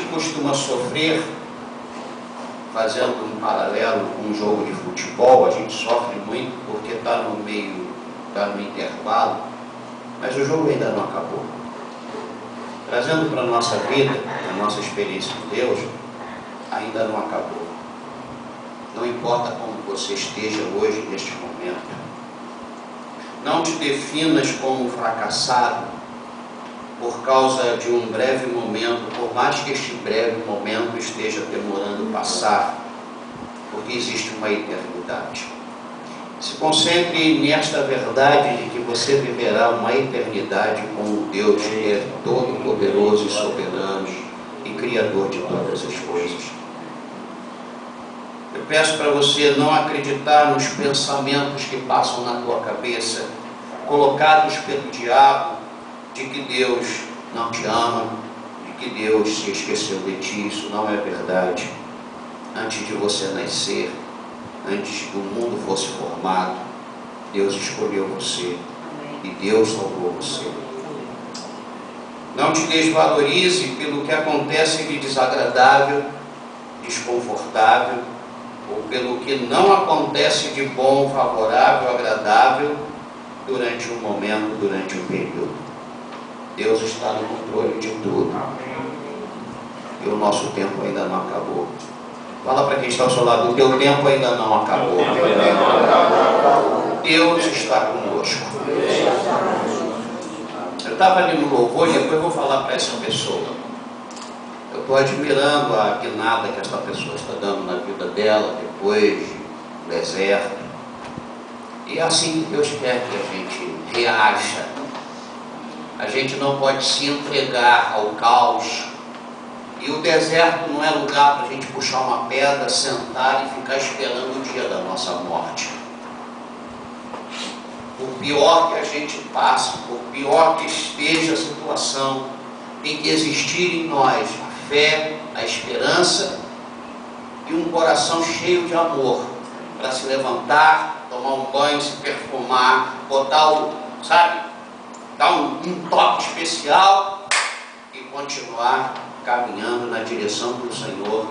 costuma sofrer, fazendo um paralelo com um jogo de futebol, a gente sofre muito porque está no meio, está no intervalo, mas o jogo ainda não acabou. Trazendo para a nossa vida, a nossa experiência com Deus, ainda não acabou. Não importa como você esteja hoje, neste momento. Não te definas como fracassado por causa de um breve momento, por mais que este breve momento esteja demorando passar, porque existe uma eternidade. Se concentre nesta verdade de que você viverá uma eternidade com o Deus que é todo-poderoso e soberano e Criador de todas as coisas. Eu peço para você não acreditar nos pensamentos que passam na tua cabeça, colocados pelo diabo, de que Deus não te ama, de que Deus se esqueceu de ti. Isso não é verdade. Antes de você nascer, antes que o mundo fosse formado, Deus escolheu você e Deus salvou você. Não te desvalorize pelo que acontece de desagradável, desconfortável, ou pelo que não acontece de bom, favorável, agradável durante um momento, durante um período. Deus está no controle de tudo. E o nosso tempo ainda não acabou. Fala para quem está ao seu lado: o teu tempo ainda não acabou. Deus está conosco. Eu estava ali no louvor e depois eu vou falar para essa pessoa. Eu estou admirando a guinada que essa pessoa está dando na vida dela, depois do deserto. E é assim que Deus quer que a gente reaja. A gente não pode se entregar ao caos. E o deserto não é lugar para a gente puxar uma pedra, sentar e ficar esperando o dia da nossa morte. Por pior que a gente passe, por pior que esteja a situação, tem que existir em nós a fé, a esperança e um coração cheio de amor para se levantar, tomar um banho, se perfumar, botar o, sabe, dar um toque especial e continuar caminhando na direção que o Senhor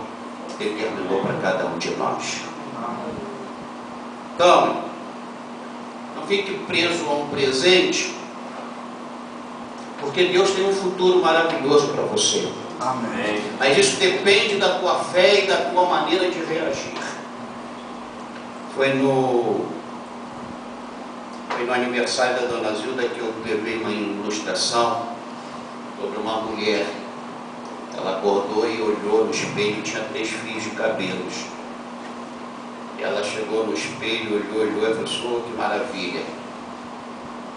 determinou para cada um de nós. Então, não fique preso a um presente, porque Deus tem um futuro maravilhoso para você. Amém. Mas isso depende da tua fé e da tua maneira de reagir. Foi no aniversário da Dona Zilda que eu levei uma ilustração sobre uma mulher. Ela acordou e olhou no espelho e tinha 3 fios de cabelos. E ela chegou no espelho, olhou e falou: que maravilha,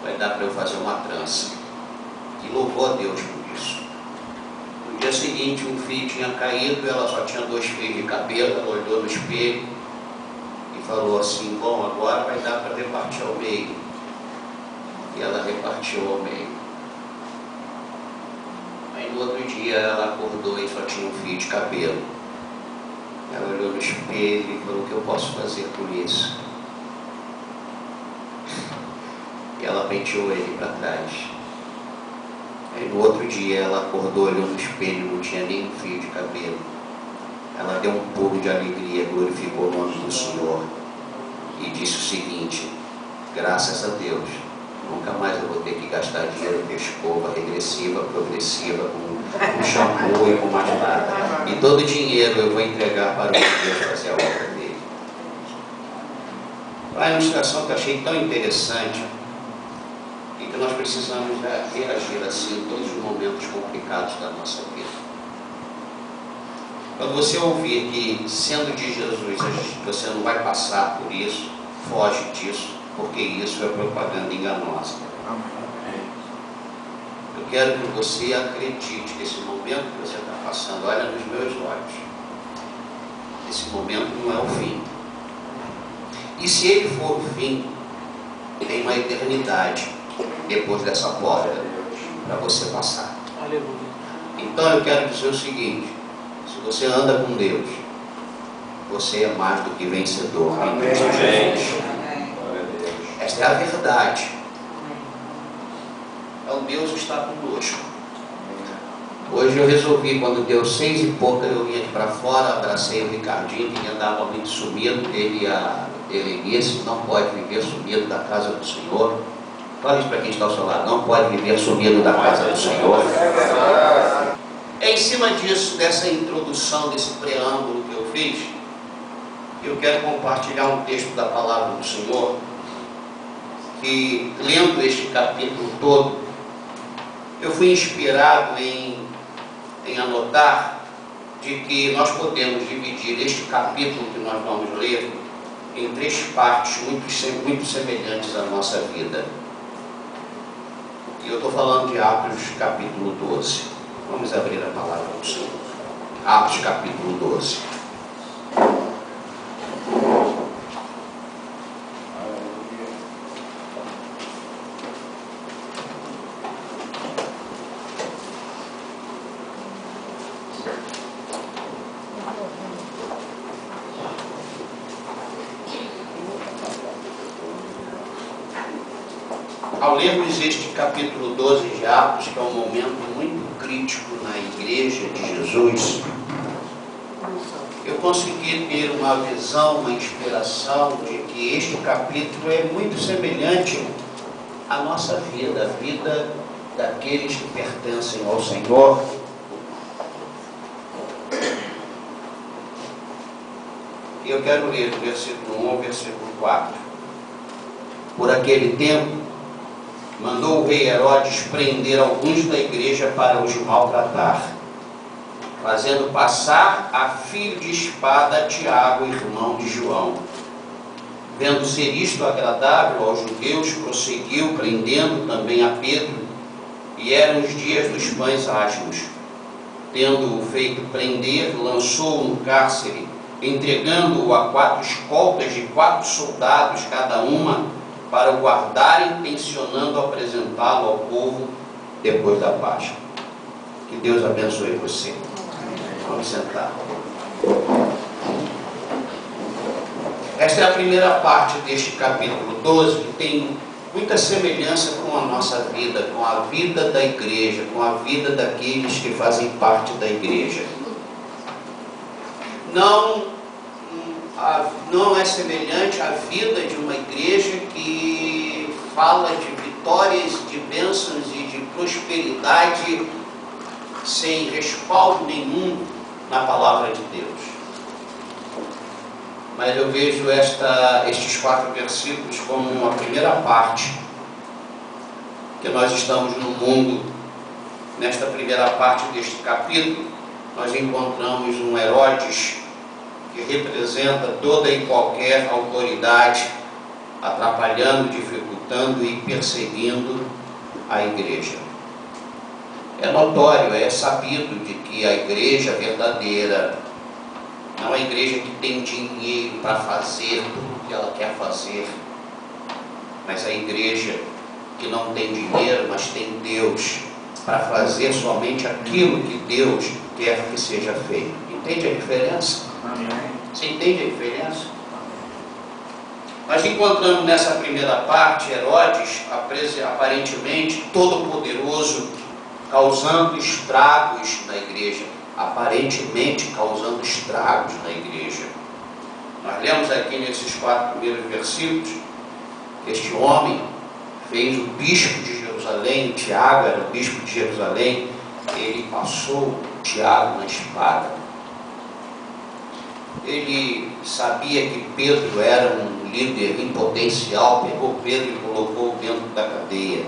vai dar para eu fazer uma trança. E louvou a Deus por isso. No dia seguinte, um fio tinha caído, ela só tinha 2 fios de cabelo. Ela olhou no espelho e falou assim: bom, agora vai dar para repartir ao meio. E ela repartiu ao meio. Aí no outro dia ela acordou e só tinha um fio de cabelo. Ela olhou no espelho e falou: o que eu posso fazer por isso? E ela penteou ele para trás. Aí no outro dia ela acordou, olhou no espelho, não tinha nem um fio de cabelo. Ela deu um pulo de alegria, glorificou o nome do Senhor e disse o seguinte: graças a Deus, nunca mais eu vou ter que gastar dinheiro com escova regressiva, progressiva, com shampoo e com mais nada. E todo o dinheiro eu vou entregar para o Deus fazer a obra dele. Uma ilustração que eu achei tão interessante e que nós precisamos reagir assim em todos os momentos complicados da nossa vida. Quando você ouvir que, sendo de Jesus, você não vai passar por isso, foge disso, porque isso é propaganda enganosa. Eu quero que você acredite que esse momento que você está passando, olha nos meus olhos, esse momento não é o fim. E se ele for o fim, tem uma eternidade depois dessa porta para você passar. Aleluia. Então eu quero dizer o seguinte: se você anda com Deus, você é mais do que vencedor. Amém. Esta é a verdade. Então Deus está conosco. Hoje eu resolvi, quando deu 6 e pouca, eu vim aqui para fora, abracei o Ricardinho, que andava muito sumido, ele e a Helenice, não pode viver sumido da casa do Senhor. Fala isso para quem está ao seu lado, não pode viver sumido da casa do Senhor. É em cima disso, dessa introdução, desse preâmbulo que eu fiz, eu quero compartilhar um texto da palavra do Senhor, que lendo este capítulo todo, eu fui inspirado em anotar de que nós podemos dividir este capítulo que nós vamos ler em 3 partes muito semelhantes à nossa vida. E eu estou falando de Atos capítulo 12. Vamos abrir a palavra do Senhor. Atos capítulo 12. Ao lermos este capítulo 12 de Atos, que é um momento muito crítico na igreja de Jesus, eu consegui ter uma visão, uma inspiração de que este capítulo é muito semelhante à nossa vida, a vida daqueles que pertencem ao Senhor. E eu quero ler do versículo 1 ao versículo 4. Por aquele tempo, mandou o rei Herodes prender alguns da igreja para os maltratar, fazendo passar a fio de espada Tiago, irmão de João. Vendo ser isto agradável aos judeus, prosseguiu, prendendo também a Pedro, e eram os dias dos pães asmos. Tendo-o feito prender, lançou-o no cárcere, entregando-o a 4 escoltas de 4 soldados cada uma, para o guardarem, tensionando apresentá-lo ao povo depois da Páscoa. Que Deus abençoe você. Vamos sentar. Esta é a primeira parte deste capítulo 12, que tem muita semelhança com a nossa vida, com a vida da igreja, com a vida daqueles que fazem parte da igreja. Não é semelhante à vida de uma igreja que fala de vitórias, de bênçãos e de prosperidade sem respaldo nenhum na palavra de Deus. Mas eu vejo estes 4 versículos como uma primeira parte, que nós estamos no mundo. Nesta primeira parte deste capítulo, nós encontramos um Herodes que representa toda e qualquer autoridade, atrapalhando, dificultando e perseguindo a igreja. É notório, é sabido de que a igreja verdadeira não é a igreja que tem dinheiro para fazer tudo o que ela quer fazer, mas a igreja que não tem dinheiro, mas tem Deus para fazer somente aquilo que Deus quer que seja feito. Entende a diferença? Você entende a diferença? Nós encontramos nessa primeira parte Herodes, aparentemente todo-poderoso, causando estragos na igreja. Aparentemente causando estragos na igreja. Nós lemos aqui nesses 4 primeiros versículos que este homem fez o bispo de Jerusalém, Tiago era o bispo de Jerusalém, ele passou Tiago na espada. Ele sabia que Pedro era um líder em potencial, pegou Pedro e colocou dentro da cadeia.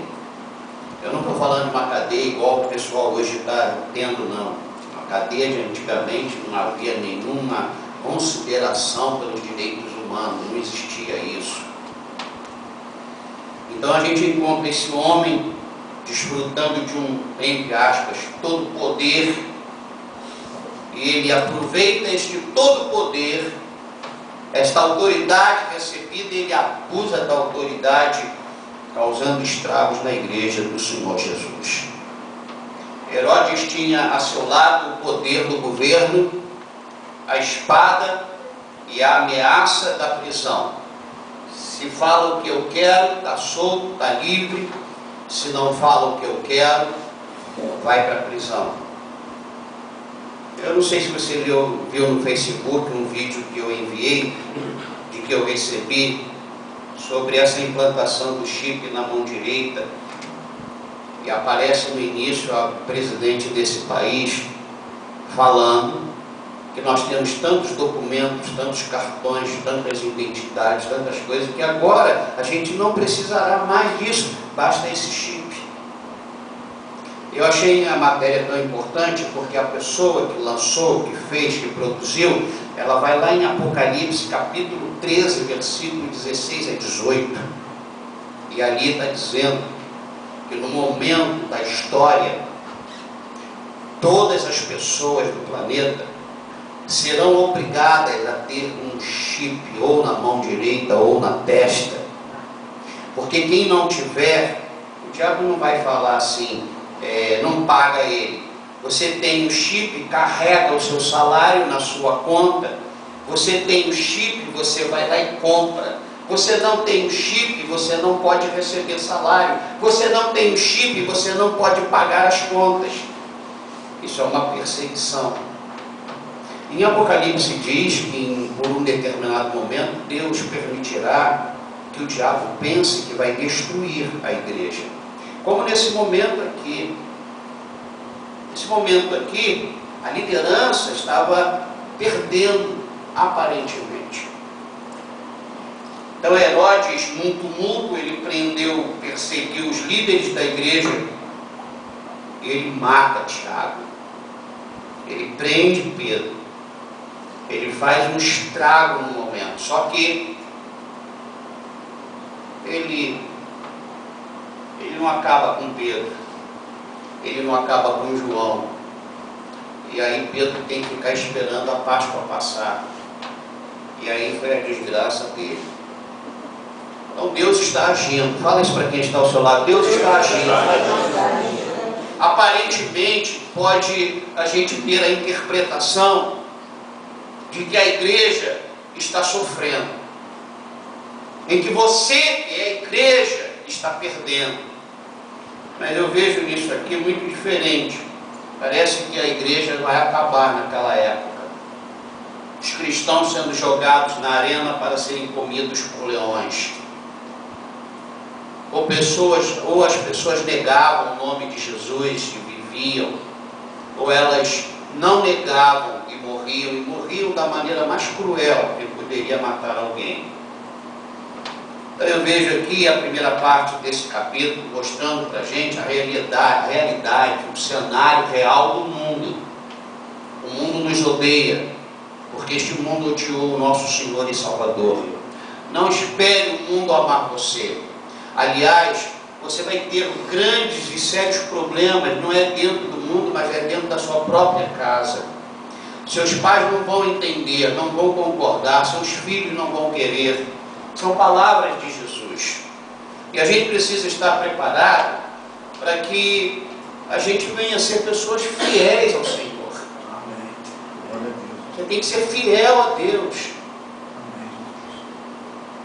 Eu não estou falando de uma cadeia igual o pessoal hoje está tendo, não. A cadeia de antigamente não havia nenhuma consideração pelos direitos humanos, não existia isso. Então a gente encontra esse homem desfrutando de um, entre aspas, todo poder, e ele aproveita este todo poder, esta autoridade recebida, ele abusa da autoridade, causando estragos na igreja do Senhor Jesus. Herodes tinha a seu lado o poder do governo, a espada e a ameaça da prisão. Se fala o que eu quero, está solto, está livre. Se não fala o que eu quero, vai para a prisão. Eu não sei se você viu no Facebook um vídeo que eu enviei, de que eu recebi, sobre essa implantação do chip na mão direita, e aparece no início a presidente desse país falando que nós temos tantos documentos, tantos cartões, tantas identidades, tantas coisas, que agora a gente não precisará mais disso, basta esse chip. Eu achei a matéria tão importante porque a pessoa que lançou, que fez, que produziu, ela vai lá em Apocalipse, capítulo 13, versículo 16 a 18, e ali está dizendo que no momento da história, todas as pessoas do planeta serão obrigadas a ter um chip ou na mão direita ou na testa, porque quem não tiver, o diabo não vai falar assim, não paga ele. Você tem o chip, carrega o seu salário na sua conta. Você tem o chip, você vai lá e compra. Você não tem o chip, você não pode receber salário. Você não tem o chip, você não pode pagar as contas. Isso é uma perseguição. Em Apocalipse diz que por um determinado momento Deus permitirá que o diabo pense que vai destruir a igreja. Como nesse momento aqui. Nesse momento aqui, a liderança estava perdendo aparentemente. Então Herodes, num tumulto, ele prendeu, perseguiu os líderes da igreja, ele mata Tiago, ele prende Pedro, ele faz um estrago no momento, só que ele não acaba com Pedro, ele não acaba com João, e aí Pedro tem que ficar esperando a Páscoa passar, e aí foi a desgraça dele. Então Deus está agindo. Fala isso para quem está ao seu lado. Deus está agindo. Aparentemente pode a gente ter a interpretação de que a igreja está sofrendo, em que você, que é a igreja, está perdendo. Mas eu vejo nisso aqui muito diferente. Parece que a igreja vai acabar naquela época. Os cristãos sendo jogados na arena para serem comidos por leões. Ou as pessoas negavam o nome de Jesus e viviam, ou elas não negavam e morriam da maneira mais cruel que poderia matar alguém. Então eu vejo aqui a primeira parte desse capítulo mostrando para a gente a realidade, o cenário real do mundo. O mundo nos odeia, porque este mundo odiou o nosso Senhor e Salvador. Não espere o mundo amar você. Aliás, você vai ter grandes e sérios problemas, não é dentro do mundo, mas é dentro da sua própria casa. Seus pais não vão entender, não vão concordar, seus filhos não vão querer. São palavras de Jesus. E a gente precisa estar preparado para que a gente venha a ser pessoas fiéis ao Senhor. Você tem que ser fiel a Deus.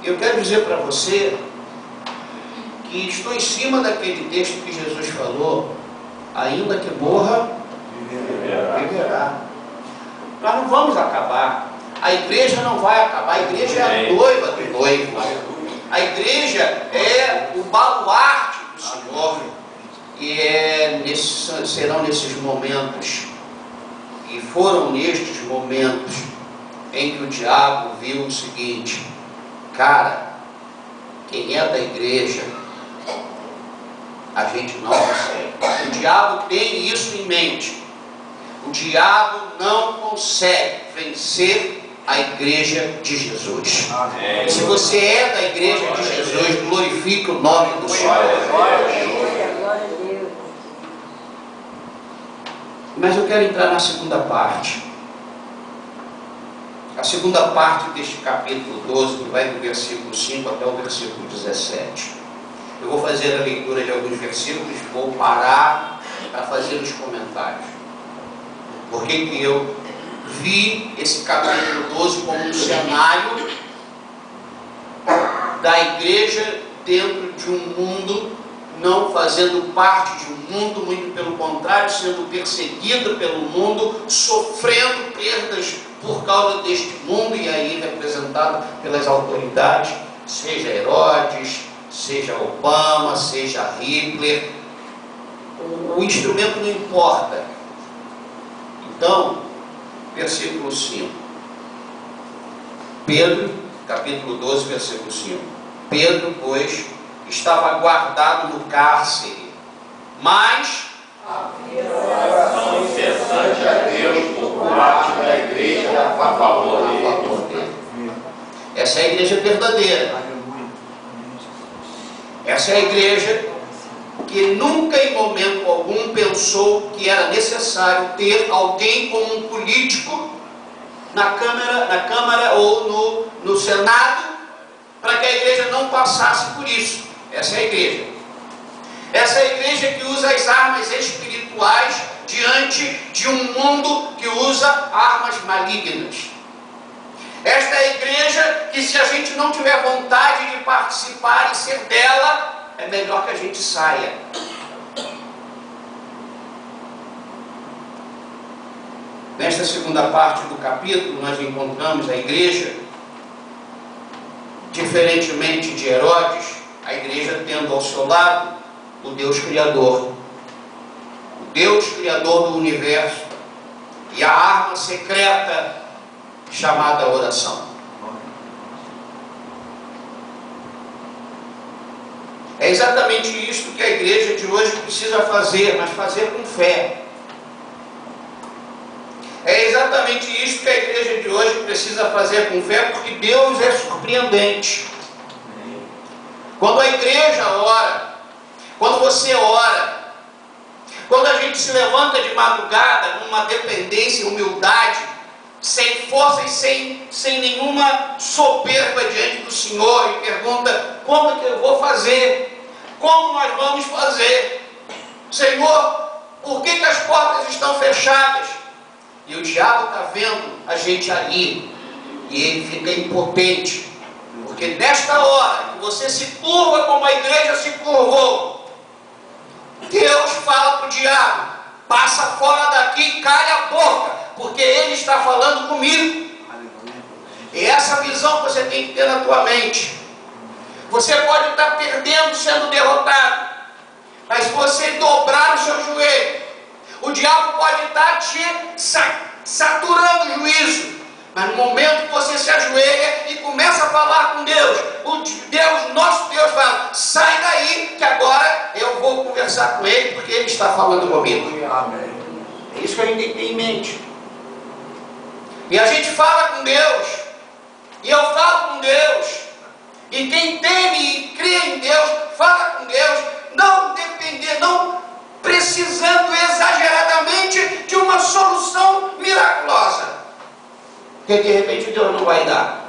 Eu quero dizer para você que estou em cima daquele texto que Jesus falou, ainda que morra, viverá. Nós não vamos acabar. A igreja não vai acabar. A igreja é a noiva do noivo. A igreja é o baluarte do Senhor. E serão nesses momentos, e foram nestes momentos, em que o diabo viu o seguinte: cara, quem é da igreja, a gente não consegue. O diabo tem isso em mente. O diabo não consegue vencer a igreja de Jesus. Amém. Se você é da igreja de Jesus, glorifique o nome do Senhor. Mas eu quero entrar na segunda parte. A segunda parte deste capítulo 12, que vai do versículo 5 até o versículo 17. Eu vou fazer a leitura de alguns versículos, vou parar para fazer os comentários. Por que eu vi esse capítulo 12 como um cenário da igreja dentro de um mundo não fazendo parte de um mundo, muito pelo contrário, sendo perseguida pelo mundo, sofrendo perdas por causa deste mundo, e aí representado pelas autoridades, seja Herodes, seja Obama, seja Hitler. O instrumento não importa. Então, versículo 5. Pedro, capítulo 12, versículo 5. Pedro, pois, estava guardado no cárcere, mas havia oração incessante a Deus por parte da igreja a favor dele. Essa é a igreja verdadeira. Essa é a igreja que nunca em momento algum pensou que era necessário ter alguém como um político na Câmara ou no Senado, para que a igreja não passasse por isso. Essa é a igreja. Essa é a igreja que usa as armas espirituais diante de um mundo que usa armas malignas. Esta é a igreja que, se a gente não tiver vontade de participar e ser dela, é melhor que a gente saia. Nesta segunda parte do capítulo, nós encontramos a igreja, diferentemente de Herodes, a igreja tendo ao seu lado o Deus Criador. O Deus Criador do universo e a arma secreta chamada oração. É exatamente isto que a igreja de hoje precisa fazer, mas fazer com fé. É exatamente isto que a igreja de hoje precisa fazer com fé, porque Deus é surpreendente. Quando a igreja ora, quando você ora, quando a gente se levanta de madrugada numa dependência e humildade, sem força e sem nenhuma soberba diante do Senhor, e pergunta: como é que eu vou fazer? Como nós vamos fazer? Senhor, por que as portas estão fechadas? E o diabo está vendo a gente ali, e ele fica impotente, porque nesta hora que você se curva como a igreja se curvou, Deus fala para o diabo: passa fora daqui e cala a boca, porque ele está falando comigo. E essa visão você tem que ter na tua mente. Você pode estar perdendo, sendo derrotado, mas se você dobrar o seu joelho, o diabo pode estar te saturando o juízo, mas no momento que você se ajoelha e começa a falar com Deus, nosso Deus fala: sai daí, que agora eu vou conversar com ele, porque ele está falando comigo. Amém. É isso que a gente tem que ter em mente. E a gente fala com Deus, e eu falo com Deus, e quem teme e crê em Deus, fala com Deus, não precisando exageradamente de uma solução miraculosa, porque de repente Deus não vai dar.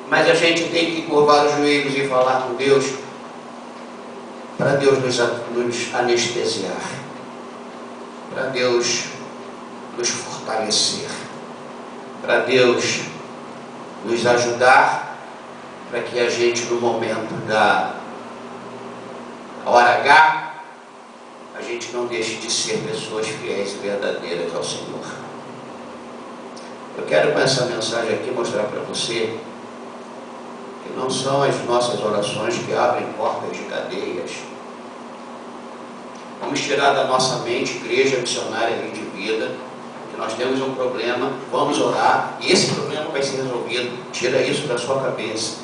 Mas a gente tem que curvar os joelhos e falar com Deus, para Deus nos anestesiar, para Deus nos fortalecer, para Deus nos ajudar, para que a gente, no momento da hora H, a gente não deixe de ser pessoas fiéis e verdadeiras ao Senhor. Eu quero com essa mensagem aqui mostrar para você que não são as nossas orações que abrem portas de cadeias. Vamos tirar da nossa mente, igreja missionária de vida, que nós temos um problema, vamos orar, e esse problema vai ser resolvido. Tira isso da sua cabeça.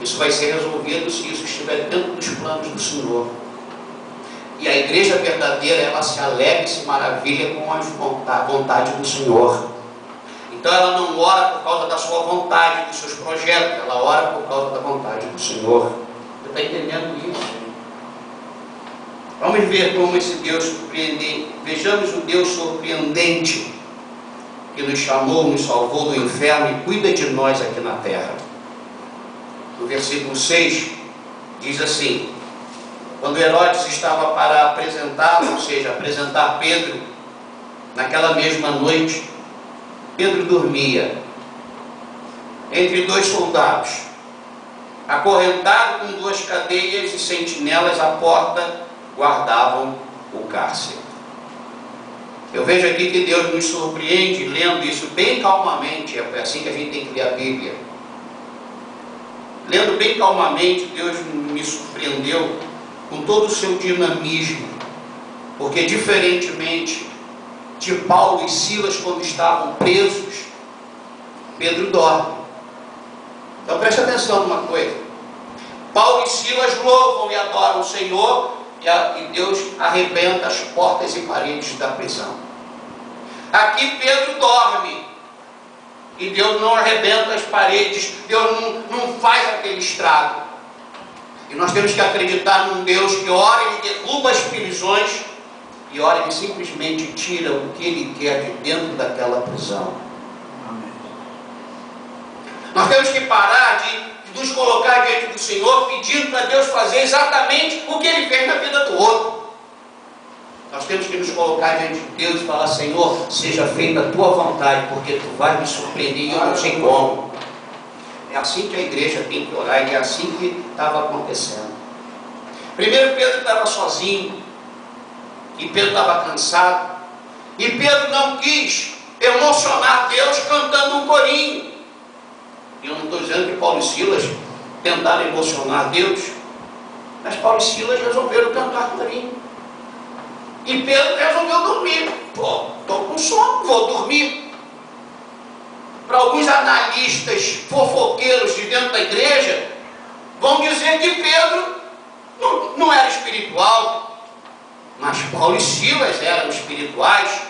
Isso vai ser resolvido se isso estiver dentro dos planos do Senhor. E a igreja verdadeira, ela se alegra e se maravilha com a vontade do Senhor. Então ela não ora por causa da sua vontade, dos seus projetos, ela ora por causa da vontade do Senhor. Você está entendendo isso? Vamos ver como esse Deus surpreendente, vejamos o Deus surpreendente que nos chamou, nos salvou do inferno e cuida de nós aqui na terra. No versículo 6 diz assim: quando Herodes estava para apresentá-lo, ou seja, apresentar Pedro, naquela mesma noite, Pedro dormia entre dois soldados. acorrentado com 2 cadeias e sentinelas à porta, guardavam o cárcere. Eu vejo aqui que Deus nos surpreende lendo isso bem calmamente. É assim que a gente tem que ler a Bíblia. Lendo bem calmamente, Deus me surpreendeu com todo o seu dinamismo, porque diferentemente de Paulo e Silas quando estavam presos, Pedro dorme. Então preste atenção numa coisa: Paulo e Silas louvam e adoram o Senhor, e Deus arrebenta as portas e paredes da prisão. Aqui Pedro dorme e Deus não arrebenta as paredes, Deus não faz aquele estrago. E nós temos que acreditar num Deus que ora, Ele derruba as prisões, e ora, Ele simplesmente tira o que Ele quer de dentro daquela prisão. Amém. Nós temos que parar de nos colocar diante do Senhor pedindo para Deus fazer exatamente o que Ele fez na vida do outro. Nós temos que nos colocar diante de Deus e falar: Senhor, seja feita a Tua vontade, porque Tu vais me surpreender e eu não sei como. É assim que a igreja tem que orar, e é assim que estava acontecendo. Primeiro, Pedro estava sozinho, e Pedro estava cansado, e Pedro não quis emocionar Deus cantando um corinho. E eu não estou dizendo que Paulo e Silas tentaram emocionar Deus, mas Paulo e Silas resolveram cantar corinho. E Pedro resolveu dormir. Pô, estou com sono, vou dormir. Para alguns analistas fofoqueiros de dentro da igreja, vão dizer que Pedro não era espiritual, mas Paulo e Silas eram espirituais.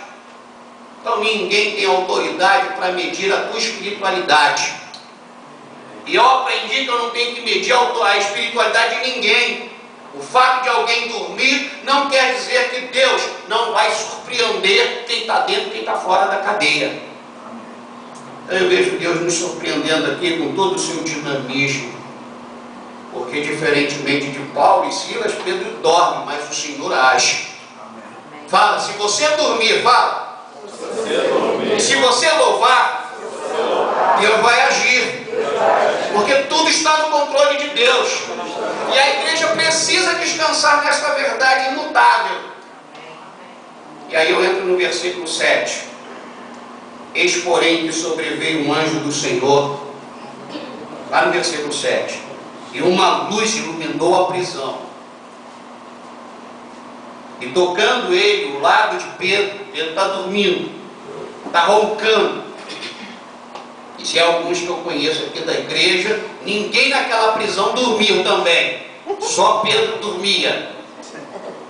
Então ninguém tem autoridade para medir a tua espiritualidade. E eu aprendi que eu não tenho que medir a espiritualidade de ninguém. O fato de alguém dormir não quer dizer que Deus não vai surpreender quem está dentro e quem está fora da cadeia. Eu vejo Deus nos surpreendendo aqui com todo o seu dinamismo, porque diferentemente de Paulo e Silas, Pedro dorme, mas o Senhor age. Amém. Fala, se você dormir, fala. Se você louvar, Deus vai agir, porque tudo está no controle de Deus, e a igreja precisa descansar nesta verdade imutável. E aí eu entro no versículo 7. Eis, porém, que sobreveio um anjo do Senhor, lá no versículo 7, e uma luz iluminou a prisão. E tocando ele o lado de Pedro, ele está dormindo, está roncando. E se há alguns que eu conheço aqui da igreja, ninguém naquela prisão dormiu também, só Pedro dormia,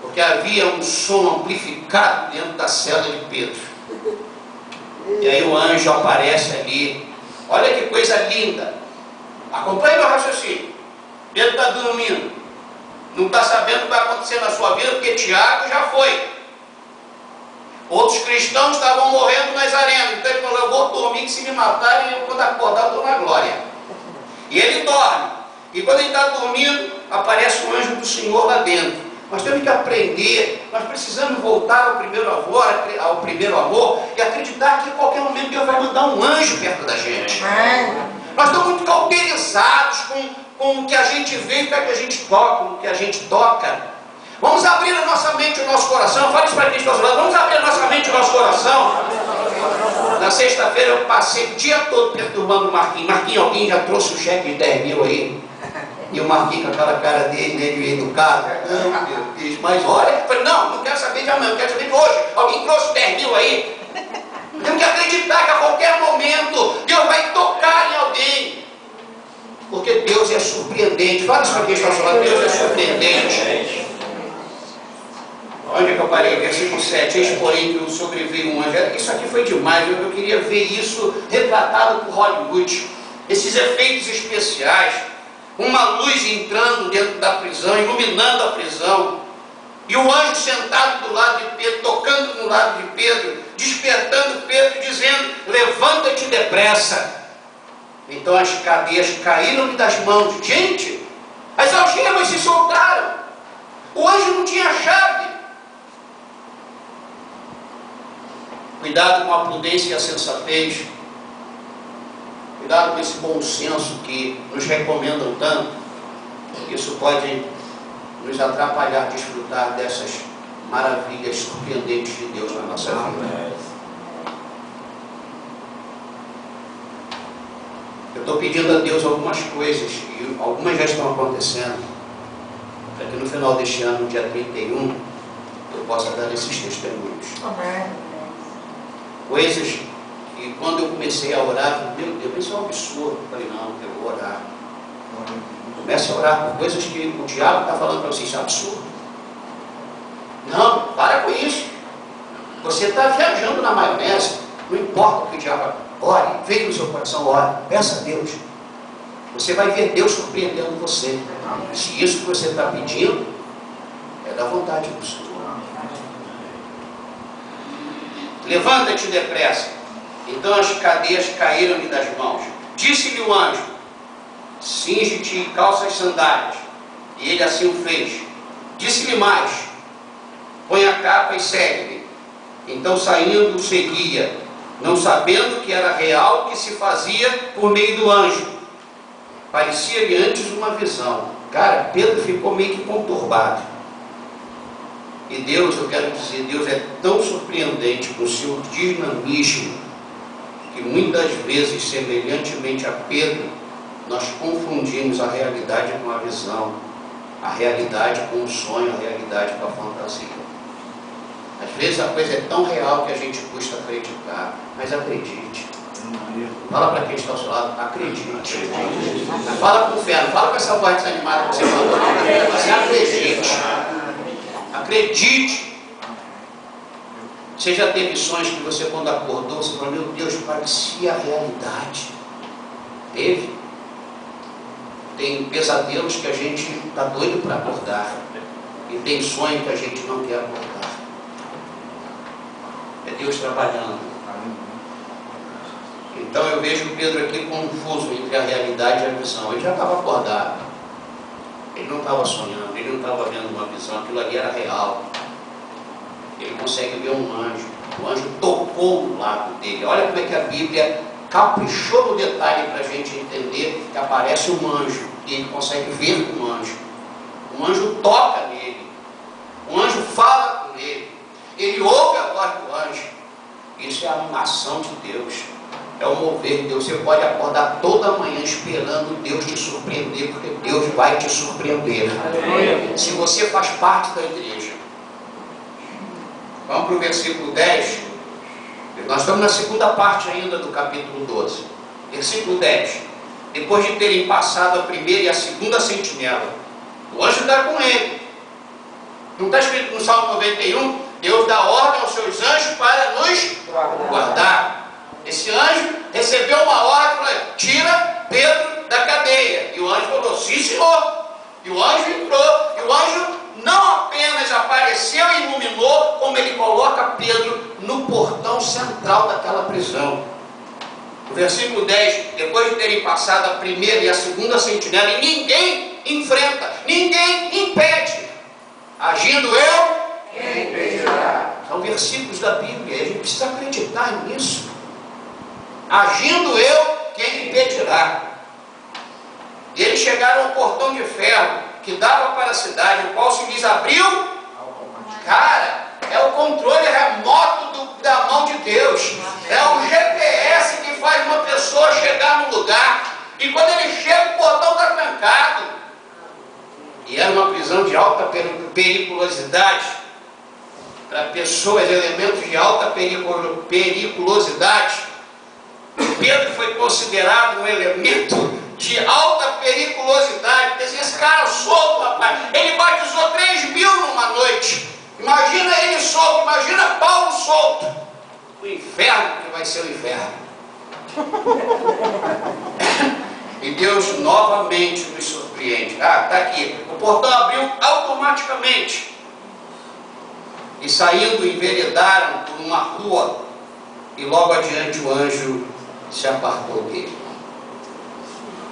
porque havia um som amplificado dentro da cela de Pedro. E aí o anjo aparece ali. Olha que coisa linda. Acompanhe meu raciocínio. Pedro está dormindo, não está sabendo o que vai acontecer na sua vida, porque Tiago já foi. Outros cristãos estavam morrendo nas arenas. Então ele falou: eu vou dormir, que se me matarem, eu, quando acordar, eu estou na glória. E ele dorme. E quando ele está dormindo, aparece o anjo do Senhor lá dentro. Nós temos que aprender, nós precisamos voltar ao primeiro amor, e acreditar que em qualquer momento Deus vai mandar um anjo perto da gente. Nós estamos muito cauterizados com o que a gente vê, com o que a gente toca, com o que a gente toca. Vamos abrir a nossa mente e o nosso coração. Fale isso para quem está ao seu lado. Vamos abrir a nossa mente e o nosso coração. Na sexta-feira eu passei o dia todo perturbando o Marquinhos. Marquinhos, alguém já trouxe um cheque de 10 mil aí? E o Marquinhos com aquela cara dele, né, de educado. Não, meu Deus, mas olha. Eu falei: não quero saber de amanhã, eu quero saber de hoje. Alguém trouxe 10 mil aí? Temos que acreditar que a qualquer momento Deus vai tocar em alguém. Porque Deus é surpreendente. Fala isso para quem está falando: Deus é surpreendente. Onde é que eu parei? Versículo 7. Eis, porém, que sobreveio um anjo. Isso aqui foi demais. Eu queria ver isso retratado por Hollywood. Esses efeitos especiais. Uma luz entrando dentro da prisão, iluminando a prisão. E o anjo sentado do lado de Pedro, tocando no lado de Pedro, despertando Pedro, dizendo: levanta-te depressa. Então as cadeias caíram-lhe das mãos. Gente, as algemas se soltaram. O anjo não tinha chave. Cuidado com a prudência e a sensatez. cuidado com esse bom senso que nos recomendam tanto. Isso pode nos atrapalhar de desfrutar dessas maravilhas surpreendentes de Deus na nossa vida. Eu estou pedindo a Deus algumas coisas, e algumas já estão acontecendo, para que no final deste ano, dia 31, eu possa dar esses testemunhos. Coisas que quando eu comecei a orar, meu Deus, isso é um absurdo. Eu falei, não, eu vou orar. Comece a orar por coisas que o diabo está falando para você, isso é absurdo. Não, para com isso. Você está viajando na maionese, não importa o que o diabo... Ore, veja no seu coração, ore, peça a Deus. Você vai ver Deus surpreendendo você. Se isso que você está pedindo é da vontade do Senhor. Levanta-te depressa. Então as cadeias caíram-lhe das mãos. Disse-lhe o anjo: cinge-te e calça as sandálias. E ele assim o fez. Disse-lhe mais: põe a capa e segue-me. Então saindo seguia, não sabendo que era real o que se fazia por meio do anjo. Parecia-lhe antes uma visão. Cara, Pedro ficou meio que conturbado. E Deus, eu quero dizer, Deus é tão surpreendente com o seu dinamismo, que muitas vezes, semelhantemente a Pedro, nós confundimos a realidade com a visão, a realidade com o sonho, a realidade com a fantasia. Às vezes a coisa é tão real que a gente custa acreditar, mas acredite. Fala para quem está ao seu lado, acredite. Fala com fé, não fala com essa voz desanimada que você falou, você acredite. Acredite. Você já teve sonhos que você, quando acordou, você falou, meu Deus, parecia a realidade. Teve. Tem pesadelos que a gente está doido para acordar. E tem sonho que a gente não quer acordar. É Deus trabalhando. Então eu vejo Pedro aqui confuso entre a realidade e a visão. Ele já estava acordado. Ele não estava sonhando, ele não estava vendo uma visão, aquilo ali era real. Ele consegue ver um anjo. O anjo tocou no lado dele. Olha como é que a Bíblia caprichou no detalhe para a gente entender que aparece um anjo. E ele consegue ver um anjo. Um anjo toca nele. Um anjo fala com ele. Ele ouve a voz do anjo. Isso é a ação de Deus. É o mover de Deus. Você pode acordar toda manhã esperando Deus te surpreender, porque Deus vai te surpreender. Se você faz parte da igreja. Vamos para o versículo 10. Nós estamos na segunda parte ainda do capítulo 12. Versículo 10. Depois de terem passado a primeira e a segunda sentinela, o anjo está com ele. Não está escrito no Salmo 91? Deus dá ordem aos seus anjos para nos guardar. Esse anjo recebeu uma ordem, falou, tira Pedro da cadeia. E o anjo falou, sim senhor. E o anjo entrou. E o anjo não apenas apareceu e iluminou, como ele coloca Pedro no portão central daquela prisão. No versículo 10, depois de terem passado a primeira e a segunda sentinela, e ninguém enfrenta, ninguém impede. Agindo eu, quem impedirá? São versículos da Bíblia, a gente precisa acreditar nisso. Agindo eu, quem impedirá? E eles chegaram ao portão de ferro que dava para a cidade, o qual se lhes abriu. Cara, é o controle remoto da mão de Deus. É o GPS que faz uma pessoa chegar no lugar. E quando ele chega, o portão está trancado. E era uma prisão de alta periculosidade. Para pessoas, elementos de alta periculosidade. Pedro foi considerado um elemento de alta periculosidade. Esse cara solto, rapaz, ele batizou 3.000 numa noite. Imagina ele solto, imagina Paulo solto. O inferno que vai ser o inferno. E Deus novamente nos surpreende. Ah, está aqui. O portão abriu automaticamente. E saindo, enveredaram por uma rua. E logo adiante o anjo se apartou dele.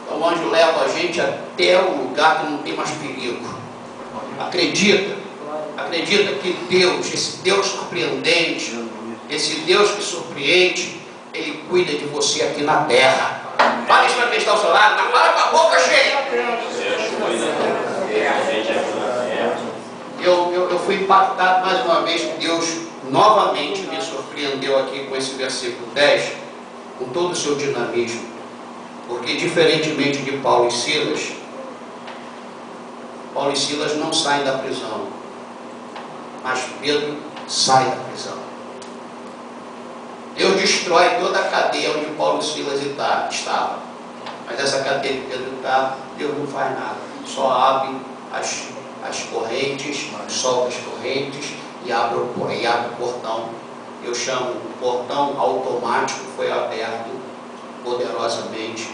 Então o anjo leva a gente até o lugar que não tem mais perigo. Acredita que Deus, esse Deus surpreendente, esse Deus que surpreende, Ele cuida de você aqui na terra. Fala isso para quem está ao seu lado, mas fala com a boca cheia. Eu fui impactado mais uma vez que Deus novamente me surpreendeu aqui com esse versículo 10, com todo o seu dinamismo. Porque diferentemente de Paulo e Silas não saem da prisão, mas Pedro sai da prisão. Deus destrói toda a cadeia onde Paulo e Silas estavam, mas essa cadeia que Pedro está, Deus não faz nada, só abre as correntes, solta as correntes e abre o portão. Eu chamo o portão automático, foi aberto poderosamente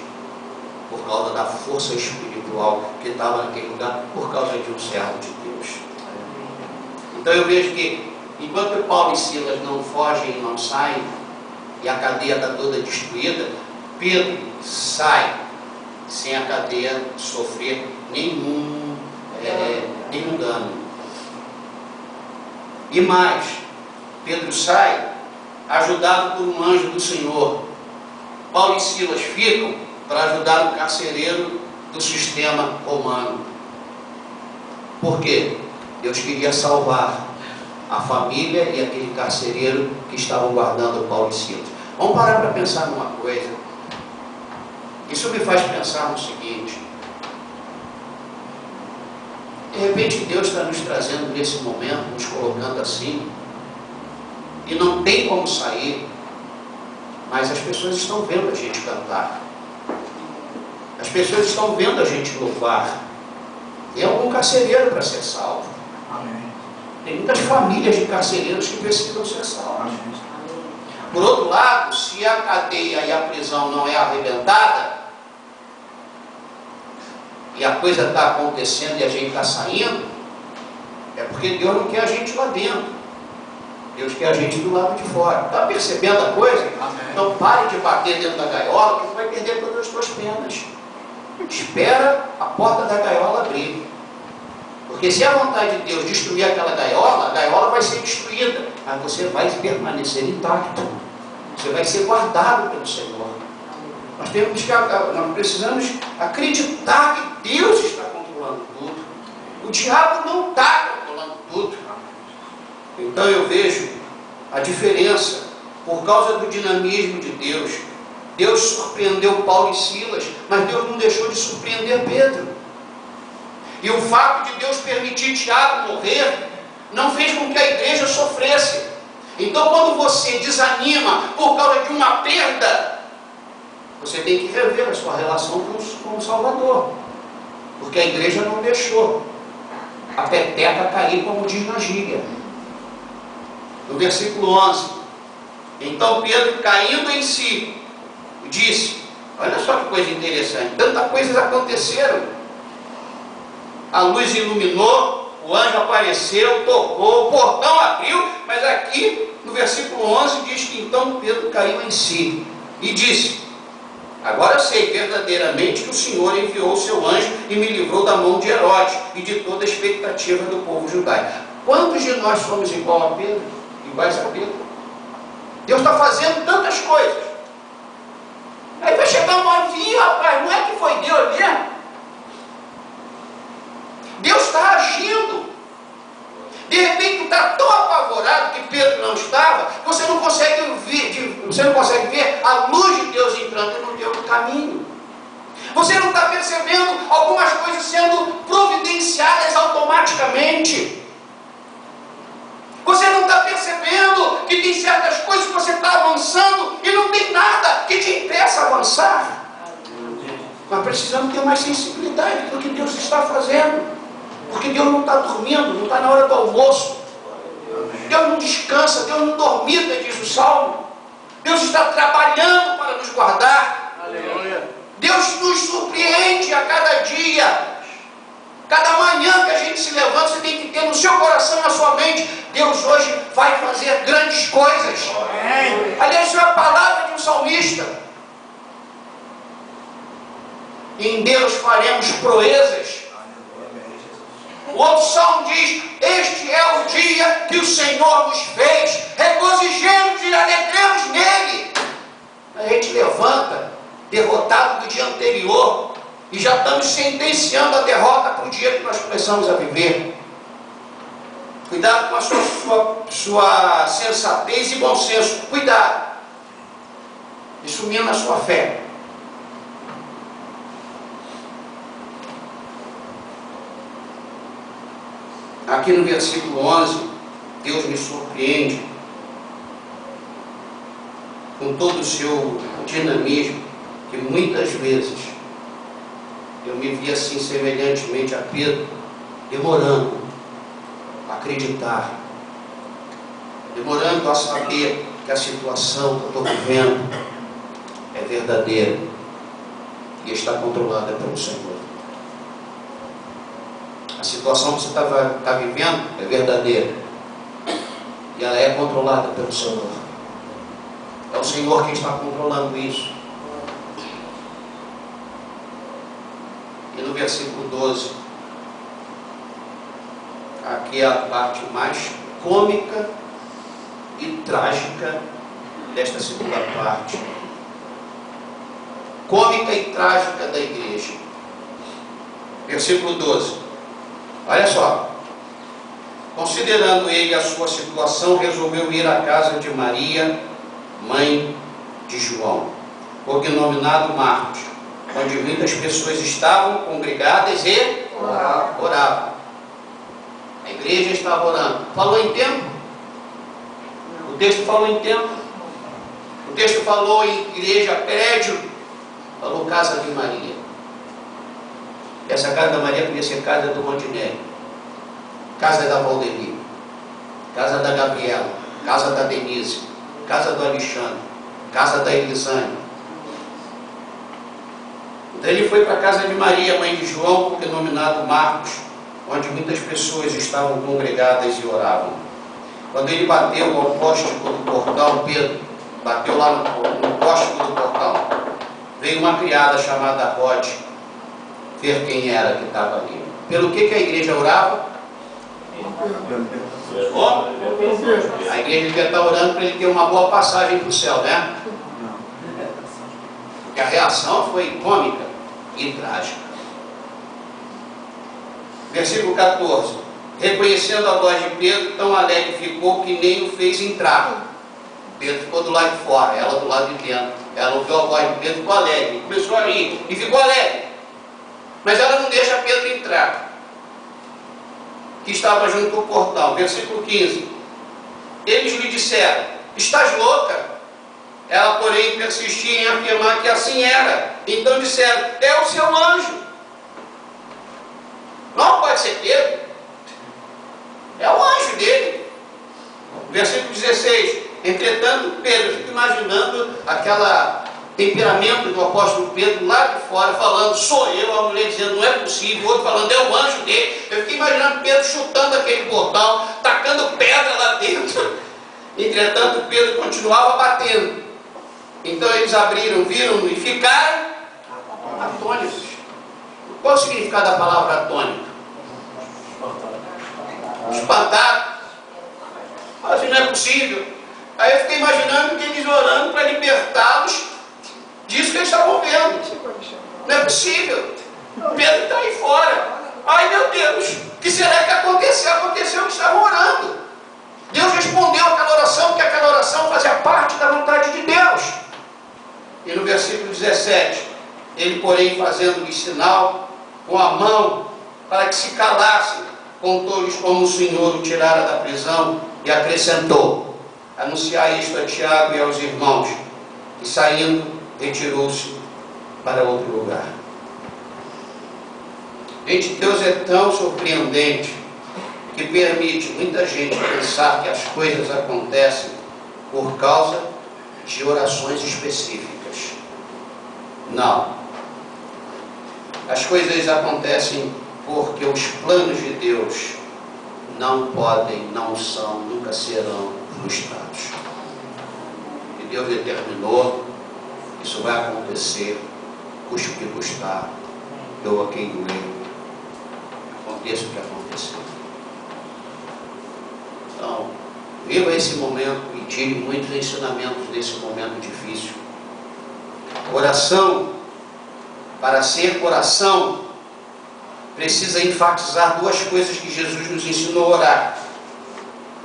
por causa da força espiritual que estava naquele lugar, por causa de um servo de Deus. Então eu vejo que enquanto Paulo e Silas não fogem e não saem, e a cadeia está toda destruída, Pedro sai sem a cadeia sofrer nenhum dano. E mais, Pedro sai ajudado por um anjo do Senhor. Paulo e Silas ficam para ajudar o carcereiro do sistema romano. Por quê? Deus queria salvar a família e aquele carcereiro que estavam guardando Paulo e Silas. Vamos parar para pensar numa coisa. Isso me faz pensar no seguinte: de repente Deus está nos trazendo nesse momento, nos colocando assim, e não tem como sair, mas as pessoas estão vendo a gente cantar, as pessoas estão vendo a gente louvar. Tem algum carcereiro para ser salvo. Amém. Tem muitas famílias de carcereiros que precisam ser salvos. Amém. Por outro lado, se a cadeia e a prisão não é arrebentada, e a coisa está acontecendo e a gente está saindo, é porque Deus não quer a gente lá dentro. Deus quer a gente do lado de fora. Está percebendo a coisa? Amém. Então pare de bater dentro da gaiola, que você vai perder todas as suas penas. Espera a porta da gaiola abrir. Porque se a vontade de Deus destruir aquela gaiola, a gaiola vai ser destruída, mas você vai permanecer intacto. Você vai ser guardado pelo Senhor. Nós precisamos acreditar que Deus está controlando tudo. O diabo não está controlando tudo. Então eu vejo a diferença por causa do dinamismo de Deus. Deus surpreendeu Paulo e Silas, mas Deus não deixou de surpreender Pedro. E o fato de Deus permitir Tiago morrer não fez com que a igreja sofresse. Então quando você desanima por causa de uma perda, você tem que rever a sua relação com o Salvador, porque a igreja não deixou a peteca cair, como diz na gíria. No versículo 11: então Pedro, caindo em si, disse, olha só que coisa interessante, tantas coisas aconteceram. A luz iluminou, o anjo apareceu, tocou, o portão abriu, mas aqui no versículo 11 diz que então Pedro caiu em si e disse: agora sei verdadeiramente que o Senhor enviou o seu anjo e me livrou da mão de Herodes e de toda a expectativa do povo judaico. Quantos de nós somos igual a Pedro? Iguais a Pedro? Deus está fazendo tantas coisas. Aí vai chegar uma hora e rapaz, não é que foi Deus mesmo? Deus está agindo. De repente tu está tão apavorado que Pedro não estava, que você não consegue ver a luz de Deus entrando no teu caminho. Você não está percebendo algumas coisas sendo providenciadas automaticamente. Você não está percebendo que tem certas coisas que você está avançando e não tem nada que te impeça a avançar. Mas precisamos ter mais sensibilidade do que Deus está fazendo. Porque Deus não está dormindo, não está na hora do almoço. Deus não descansa, Deus não dormita, diz o Salmo. Deus está trabalhando para nos guardar. Aleluia. Deus nos surpreende a cada dia. Cada manhã que a gente se levanta, você tem que ter no seu coração, na sua mente, Deus hoje vai fazer grandes coisas. Amém. Aliás, isso é a palavra de um salmista. Em Deus faremos proezas. O outro salmo diz: este é o dia que o Senhor nos fez, regozijemos e alegremos nele. A gente levanta derrotado do dia anterior, e já estamos sentenciando a derrota para o dia que nós começamos a viver. Cuidado com a sua sensatez e bom senso. Cuidado. Isso mina a sua fé. Aqui no versículo 11, Deus me surpreende com todo o seu dinamismo, que muitas vezes eu me vi assim semelhantemente a Pedro, demorando a acreditar, demorando a saber que a situação que eu estou vivendo é verdadeira e está controlada pelo Senhor. A situação que você está vivendo é verdadeira e ela é controlada pelo Senhor. É o Senhor quem está controlando isso. E no versículo 12, aqui é a parte mais cômica e trágica desta segunda parte. Cômica e trágica da igreja. Versículo 12. Olha só. Considerando ele a sua situação, resolveu ir à casa de Maria, mãe de João, cognominado Marcos, onde muitas pessoas estavam congregadas e oravam. A igreja estava orando. Falou em tempo? O texto falou em tempo. O texto falou em igreja, prédio. Falou casa de Maria. Essa casa da Maria podia ser casa do Rondinelli, casa da Valdemir, casa da Gabriela, casa da Denise, casa do Alexandre, casa da Elisane. Então ele foi para a casa de Maria, mãe de João, denominado Marcos, onde muitas pessoas estavam congregadas e oravam. Quando ele bateu ao pórtico do portão, Pedro bateu lá no pórtico do portão, veio uma criada chamada Rod ver quem era que estava ali. Pelo que a igreja orava? A igreja devia estar orando para ele ter uma boa passagem para o céu, né? Porque a reação foi cômica e trágica. Versículo 14. Reconhecendo a voz de Pedro, tão alegre ficou que nem o fez entrar. Pedro ficou do lado de fora, ela do lado de dentro. Ela ouviu a voz de Pedro, ficou alegre, começou a rir e ficou alegre. Mas ela não deixa Pedro entrar, que estava junto com o portão. Versículo 15. Eles lhe disseram: estás louca? Ela, porém, persistia em afirmar que assim era. Então disseram: é o seu anjo. Não pode ser Pedro. É o anjo dele. Versículo 16. Entretanto, Pedro, eu fico imaginando aquela temperamento do apóstolo Pedro lá de fora, falando: sou eu. A mulher dizendo: não é possível. O outro falando: é o anjo dele. Eu fiquei imaginando Pedro chutando aquele portão, tacando pedra lá dentro. Entretanto, Pedro continuava batendo. Então eles abriram, viram e ficaram atônitos. Qual o significado da palavra atônito? Espantado. Mas não é possível. Aí eu fiquei imaginando que eles orando para libertá-los disso que eles estavam vendo. Não é possível. Pedro está aí fora. Ai, meu Deus, o que será que aconteceu? Aconteceu que estavam orando. Deus respondeu aquela oração, porque aquela oração fazia parte da vontade de Deus. E no versículo 17, ele, porém, fazendo-lhe sinal com a mão para que se calassem, contou-lhes como o Senhor o tirara da prisão e acrescentou: anunciai isto a Tiago e aos irmãos. E saindo, retirou-se para outro lugar. Gente, Deus é tão surpreendente que permite muita gente pensar que as coisas acontecem por causa de orações específicas. Não. As coisas acontecem porque os planos de Deus não podem, não são, nunca serão frustrados. E Deus determinou, isso vai acontecer, custe o que custar, doa quem doer, aconteça o que acontecer. Então, viva esse momento e tire muitos ensinamentos desse momento difícil. Oração, para ser oração, precisa enfatizar duas coisas que Jesus nos ensinou a orar.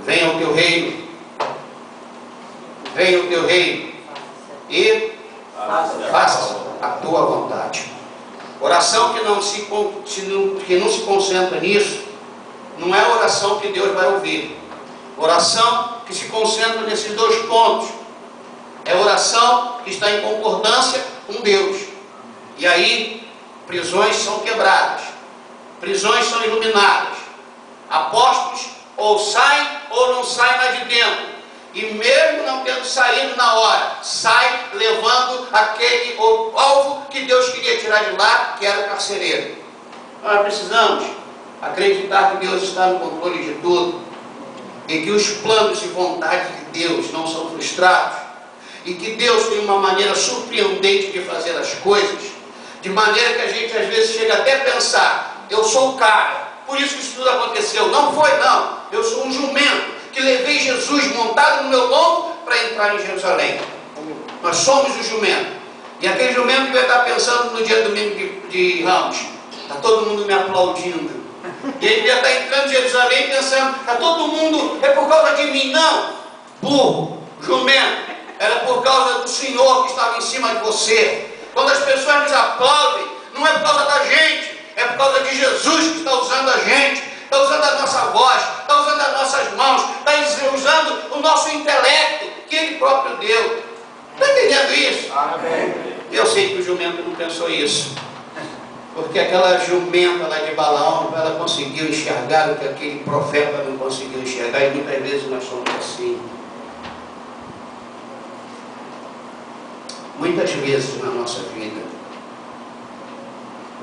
Venha o teu reino, venha o teu reino e faça a tua vontade. Oração que não se concentra nisso, não é oração que Deus vai ouvir. Oração que se concentra nesses dois pontos, é oração que está em concordância com Deus. E aí, prisões são quebradas, prisões são iluminadas, apóstolos ou saem ou não saem lá de dentro, e mesmo não tendo saído na hora, sai levando aquele alvo que Deus queria tirar de lá, que era o carcereiro. Nós precisamos acreditar que Deus está no controle de tudo, e que os planos e vontades de Deus não são frustrados, e que Deus tem uma maneira surpreendente de fazer as coisas, de maneira que a gente às vezes chega até a pensar: eu sou o cara, por isso que isso tudo aconteceu. Não foi, não. Eu sou um jumento que levei Jesus montado no meu lombo para entrar em Jerusalém. Nós somos o jumento. E aquele jumento que vai estar pensando no dia domingo de Ramos: está todo mundo me aplaudindo. E ele vai estar entrando em Jerusalém pensando: está todo mundo, é por causa de mim. Não, burro, jumento. Era por causa do Senhor que estava em cima de você. Quando as pessoas nos aplaudem, não é por causa da gente, é por causa de Jesus que está usando a gente, está usando a nossa voz, está usando as nossas mãos, está usando o nosso intelecto, que Ele próprio deu. Está entendendo isso? Amém. Eu sei que o jumento não pensou isso, porque aquela jumenta lá de Balaão, ela conseguiu enxergar o que aquele profeta não conseguiu enxergar, e muitas vezes nós somos assim. Muitas vezes na nossa vida,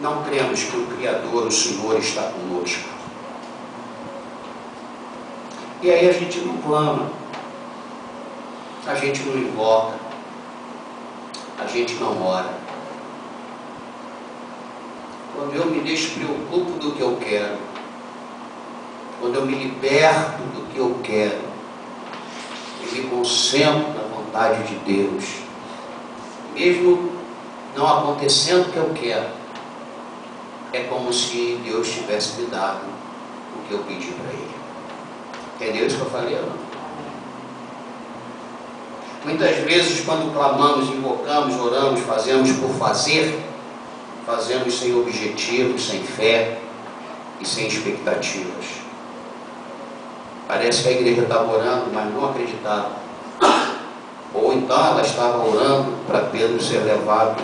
não cremos que o Criador, o Senhor, está conosco. E aí a gente não clama, a gente não invoca, a gente não ora. Quando eu me despreocupo do que eu quero, quando eu me liberto do que eu quero, e me concentro na vontade de Deus, mesmo não acontecendo o que eu quero, é como se Deus tivesse me dado o que eu pedi para Ele. Entendeu isso que eu falei? Não? Muitas vezes, quando clamamos, invocamos, oramos, fazemos por fazer, fazemos sem objetivos, sem fé e sem expectativas. Parece que a igreja estava orando, mas não acreditava. Ou então ela estava orando para Pedro ser levado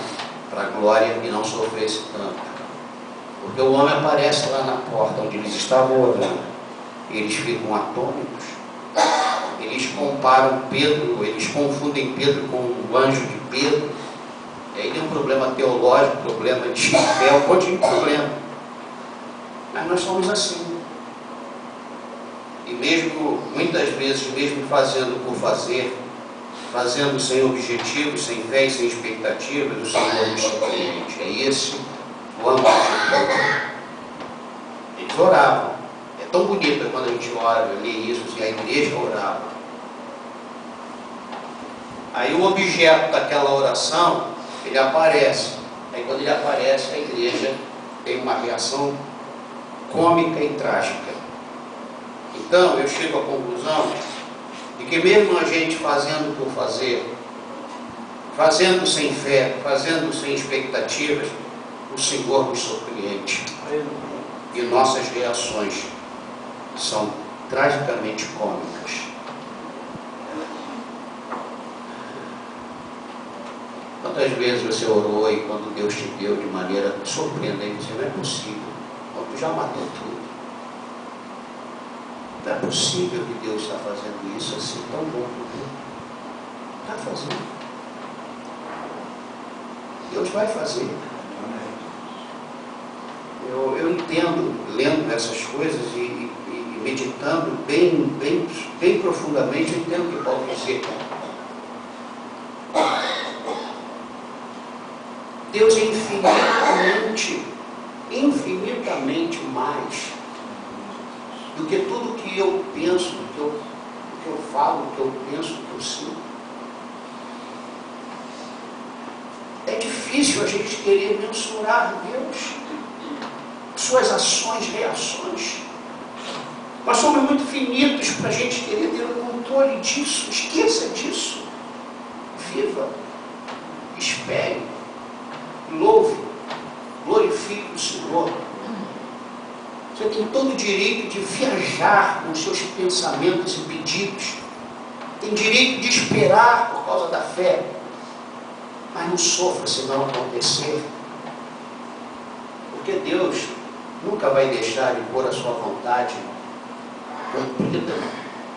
para a glória e não sofresse tanto. Porque o homem aparece lá na porta onde eles estavam orando. Eles ficam atônitos. Eles comparam Pedro, eles confundem Pedro com o anjo de Pedro. E aí tem um problema teológico, problema de fé, um monte de problema. Mas nós somos assim. E mesmo, muitas vezes, mesmo fazendo por fazer, fazendo sem objetivos, sem fé e sem expectativas, o Senhor nos surpreende. É esse o âmbito de Deus. Eles oravam. É tão bonito quando a gente ora, lê isso, e a igreja orava. Aí o objeto daquela oração, ele aparece. Aí quando ele aparece, a igreja tem uma reação cômica e trágica. Então eu chego à conclusão de que mesmo a gente fazendo por fazer, fazendo sem fé, fazendo sem expectativas, o Senhor nos surpreende. E nossas reações são tragicamente cômicas. Quantas vezes você orou e quando Deus te deu de maneira surpreendente, você: não é possível, tu já matou tudo. Não é possível que Deus está fazendo isso assim tão bom por Deus. Está fazendo. Deus vai fazer. Eu entendo, lendo essas coisas e meditando bem profundamente, eu entendo o que Paulo dizer. Deus é infinitamente mais do que tudo que eu penso, do que eu falo, do que eu penso, do que eu sinto. É difícil a gente querer mensurar Deus, suas ações, reações. Nós somos muito finitos para a gente querer ter o controle disso. Esqueça disso. Viva, espere, louve, glorifique o Senhor. Você tem todo o direito de viajar com seus pensamentos e pedidos. Tem direito de esperar por causa da fé. Mas não sofra se não acontecer. Porque Deus nunca vai deixar de pôr a sua vontade cumprida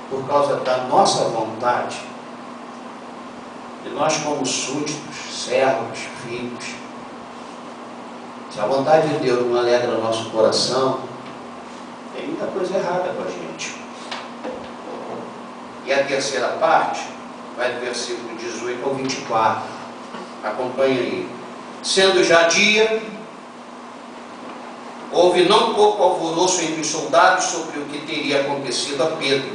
por causa da nossa vontade. E nós, como súditos, servos, filhos, se a vontade de Deus não alegra o nosso coração, tem muita coisa errada com a gente. E a terceira parte vai do versículo 18 ao 24. Acompanhe aí. Sendo já dia, houve não pouco alvoroço entre os soldados sobre o que teria acontecido a Pedro.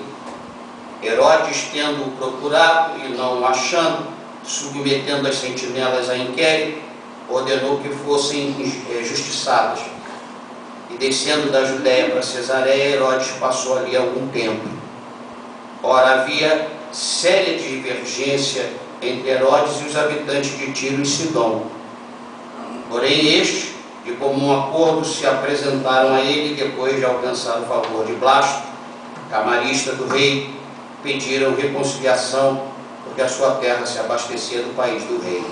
Herodes, tendo-o procurado e não o achando, submetendo as sentinelas a inquérito, ordenou que fossem justiçados. E descendo da Judéia para Cesareia, Herodes passou ali algum tempo. Ora, havia séria divergência entre Herodes e os habitantes de Tiro e Sidom. Porém, estes, de comum acordo, se apresentaram a ele depois de alcançar o favor de Blasto, camarista do rei, pediram reconciliação, porque a sua terra se abastecia do país do rei.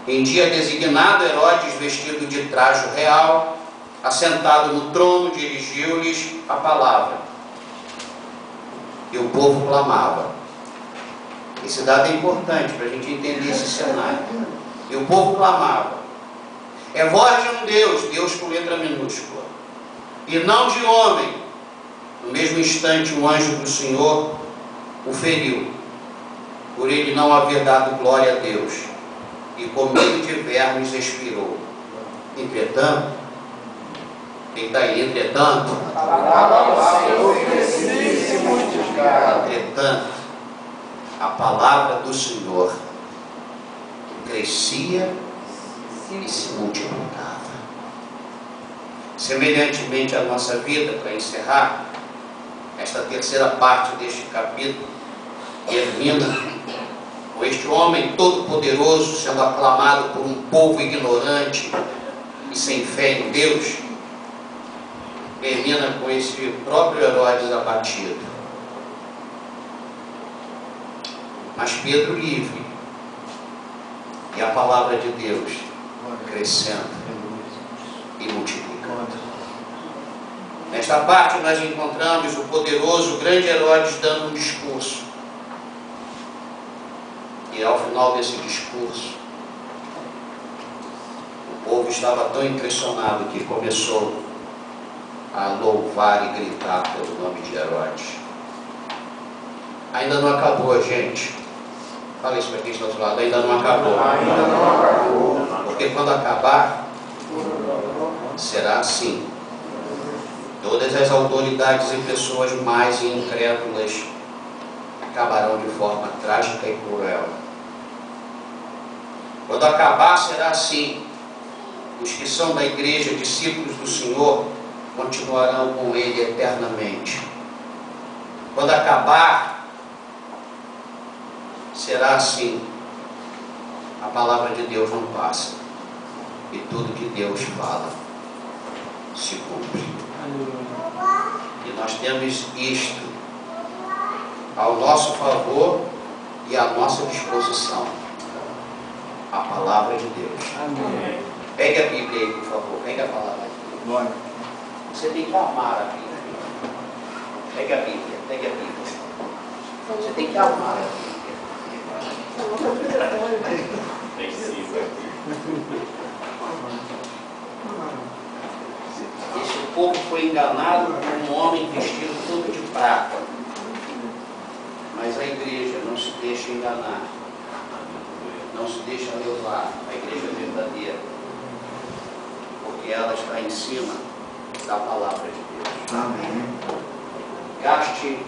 Em dia designado, Herodes, vestido de trajo real, assentado no trono, dirigiu-lhes a palavra. E o povo clamava. Esse dado é importante para a gente entender esse cenário. E o povo clamava. É voz de um Deus, Deus com letra minúscula, e não de homem. No mesmo instante, um anjo do Senhor o feriu, por ele não haver dado glória a Deus, e com medo de vermes expirou. Entretanto, quem está aí? Entretanto, a palavra do Senhor crescia e se multiplicava. Semelhantemente à nossa vida, para encerrar esta terceira parte deste capítulo, termina com este homem todo-poderoso sendo aclamado por um povo ignorante e sem fé em Deus. Termina com esse próprio Herodes abatido. Mas Pedro livre, e a palavra de Deus crescendo e multiplicando. Nesta parte nós encontramos o poderoso, grande Herodes dando um discurso. E ao final desse discurso, o povo estava tão impressionado que começou a louvar e gritar pelo nome de Herodes. Ainda não acabou, gente. Fala isso para quem está do lado. Ainda não acabou. Ainda não acabou. Porque quando acabar, será assim. Todas as autoridades e pessoas mais incrédulas acabarão de forma trágica e cruel. Quando acabar, será assim. Os que são da igreja, discípulos do Senhor, continuarão com Ele eternamente. Quando acabar, será assim. A palavra de Deus não passa. E tudo que Deus fala se cumpre. E nós temos isto ao nosso favor e à nossa disposição. A palavra de Deus. Amém. Pegue a Bíblia aí, por favor. Pegue a palavra de Deus. Você tem que amar a Bíblia. Pegue a Bíblia. Pegue a Bíblia. Você tem que amar a Bíblia. Esse povo foi enganado por um homem vestido todo de prata. Mas a igreja não se deixa enganar. Não se deixa levar. A igreja verdadeira. Porque ela está em cima da palavra de Deus. Amém. Gaste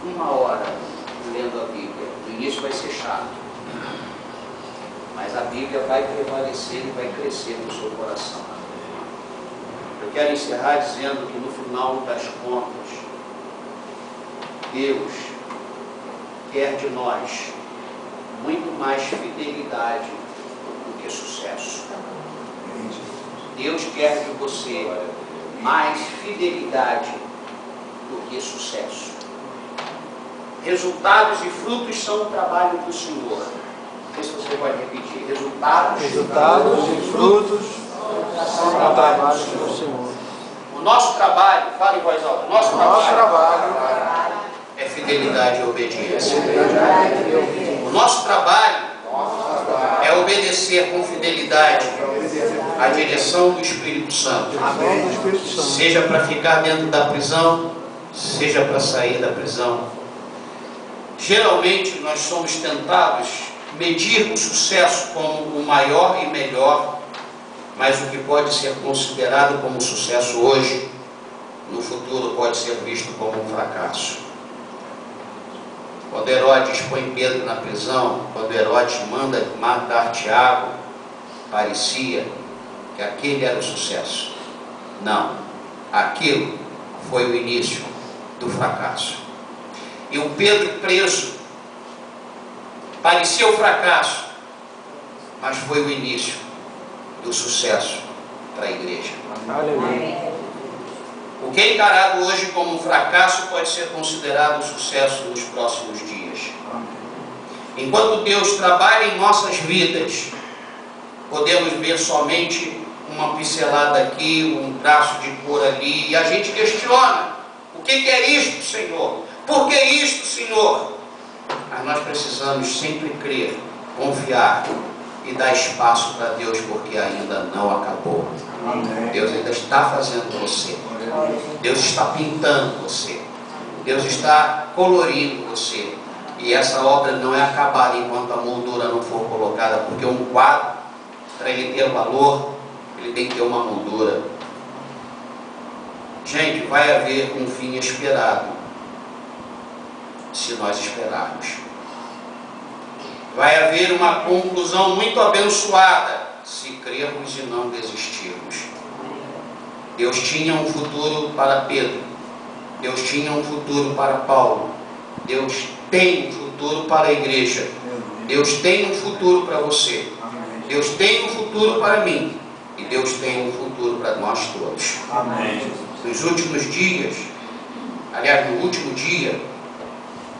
1 hora lendo a Bíblia. No início vai ser chato. Mas mas a Bíblia vai prevalecer e vai crescer no seu coração. Eu quero encerrar dizendo que no final das contas, Deus quer de nós muito mais fidelidade do que sucesso. Deus quer de você mais fidelidade do que sucesso. Resultados e frutos são o trabalho do Senhor. Não sei se você pode repetir. Resultados e frutos são o trabalho do Senhor. O nosso trabalho, fala em voz alta, nosso trabalho é fidelidade e obediência. O nosso trabalho é obedecer com fidelidade a direção do Espírito Santo. Seja para ficar dentro da prisão, seja para sair da prisão. Geralmente nós somos tentados medir o sucesso como o maior e melhor, mas o que pode ser considerado como sucesso hoje, no futuro pode ser visto como um fracasso. Quando Herodes põe Pedro na prisão, quando Herodes manda matar Tiago, parecia que aquele era o sucesso. Não, aquilo foi o início do fracasso. E o Pedro preso parecia o fracasso, mas foi o início do sucesso para a igreja. Aleluia. O que é encarado hoje como um fracasso pode ser considerado um sucesso nos próximos dias. Enquanto Deus trabalha em nossas vidas, podemos ver somente uma pincelada aqui, um traço de cor ali, e a gente questiona: o que é isto, Senhor? Por que isto, Senhor? Mas nós precisamos sempre crer, confiar e dar espaço para Deus, porque ainda não acabou. Deus ainda está fazendo você. Deus está pintando você. Deus está colorindo você. E essa obra não é acabada enquanto a moldura não for colocada, porque um quadro, para ele ter valor, ele tem que ter uma moldura. Gente, vai haver um fim esperado, se nós esperarmos. Vai haver uma conclusão muito abençoada, se crermos e não desistirmos. Deus tinha um futuro para Pedro. Deus tinha um futuro para Paulo. Deus tem um futuro para a igreja. Deus tem um futuro para você. Deus tem um futuro para mim. E Deus tem um futuro para nós todos. Amém. Nos últimos dias, aliás, no último dia,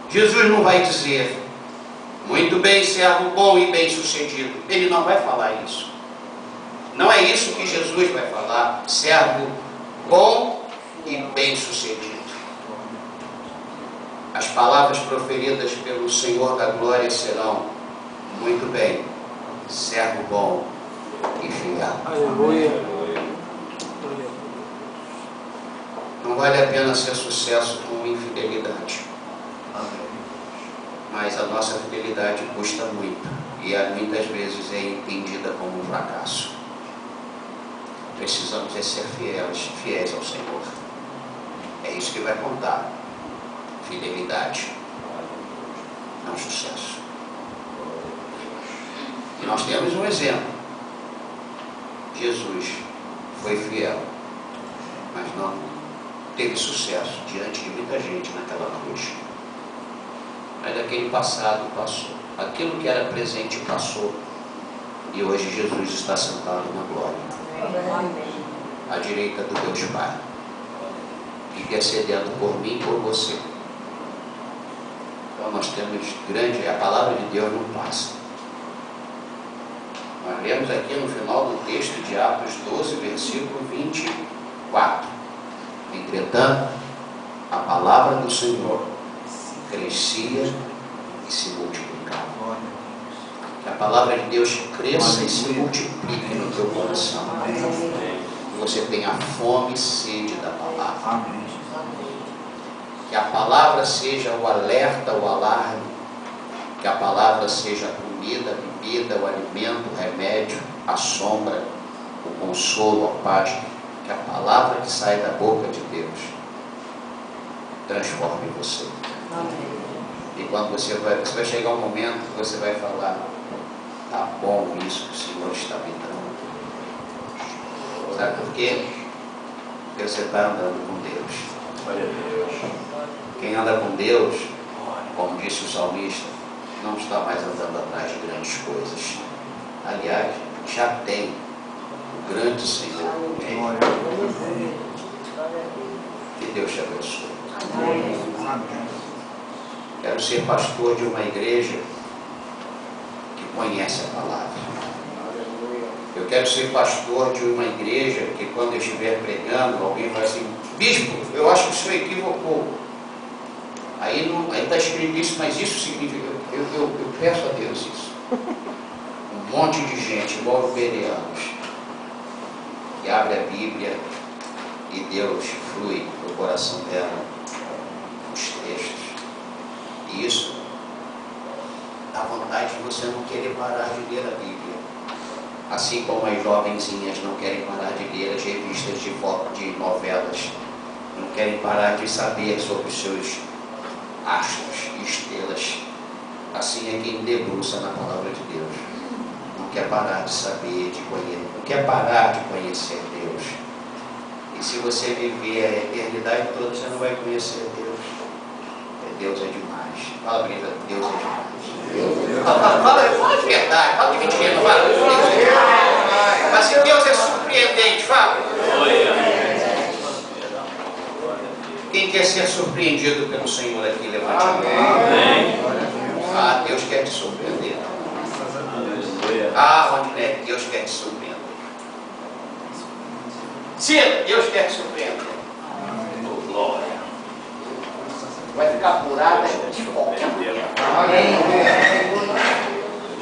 Jesus não vai dizer: muito bem, servo bom e bem sucedido. Ele não vai falar isso. Não é isso que Jesus vai falar: servo bom e bem sucedido. As palavras proferidas pelo Senhor da glória serão: muito bem, servo bom e fiel. Aleluia. Não vale a pena ser sucesso com infidelidade. Mas a nossa fidelidade custa muito e muitas vezes é entendida como um fracasso. Precisamos ser fiéis ao Senhor. É isso que vai contar. Fidelidade, não sucesso. E nós temos um exemplo. Jesus foi fiel, mas não teve sucesso diante de muita gente naquela cruz. Mas aquele passado passou. Aquilo que era presente passou. E hoje Jesus está sentado na glória, à direita do Deus Pai, intercedendo por mim e por você. Então nós temos a palavra de Deus não passa. Nós lemos aqui no final do texto de Atos 12, versículo 24. Entretanto, a palavra do Senhor crescia e se multiplicava. Que a palavra de Deus cresça e se multiplique no teu coração. Que você tenha fome e sede da palavra. Que a palavra seja o alerta, o alarme. Que a palavra seja a comida, a bebida, o alimento, o remédio, a sombra, o consolo, a paz. Que a palavra que sai da boca de Deus transforme você. E quando você vai chegar um momento que você vai falar: Tá bom isso que o Senhor está me dando. Sabe por quê? Porque você está andando com Deus. Glória a Deus. Quem anda com Deus, como disse o salmista, não está mais andando atrás de grandes coisas. Aliás, já tem o grande Senhor. Que Deus te abençoe. Quero ser pastor de uma igreja que conhece a palavra. Eu quero ser pastor de uma igreja que, quando eu estiver pregando, alguém vai assim: bispo, eu acho que o senhor equivocou. Aí está escrito isso, mas isso significa. Eu peço a Deus isso. Um monte de gente, igual os bereanos, que abre a Bíblia e Deus flui no coração dela os textos. E isso dá vontade de você não querer parar de ler a Bíblia. Assim como as jovenzinhas não querem parar de ler as revistas de foto de novelas, não querem parar de saber sobre os seus astros e estrelas. Assim é quem debruça na palavra de Deus. Não quer parar de saber, de conhecer, não quer parar de conhecer Deus. E se você viver a eternidade toda, você não vai conhecer Deus. Deus é demais. Fala para ele, Deus é demais. Fala de verdade, fala de mentira, não fala. Deus é demais. Mas se Deus é surpreendente, fala. Quem quer ser surpreendido pelo Senhor aqui, levante a mão. Ah, Deus quer te surpreender. Ah, onde é? Deus quer te surpreender. Sim, Deus quer te surpreender. Oh, glória. Vai ficar curada de qualquer maneira.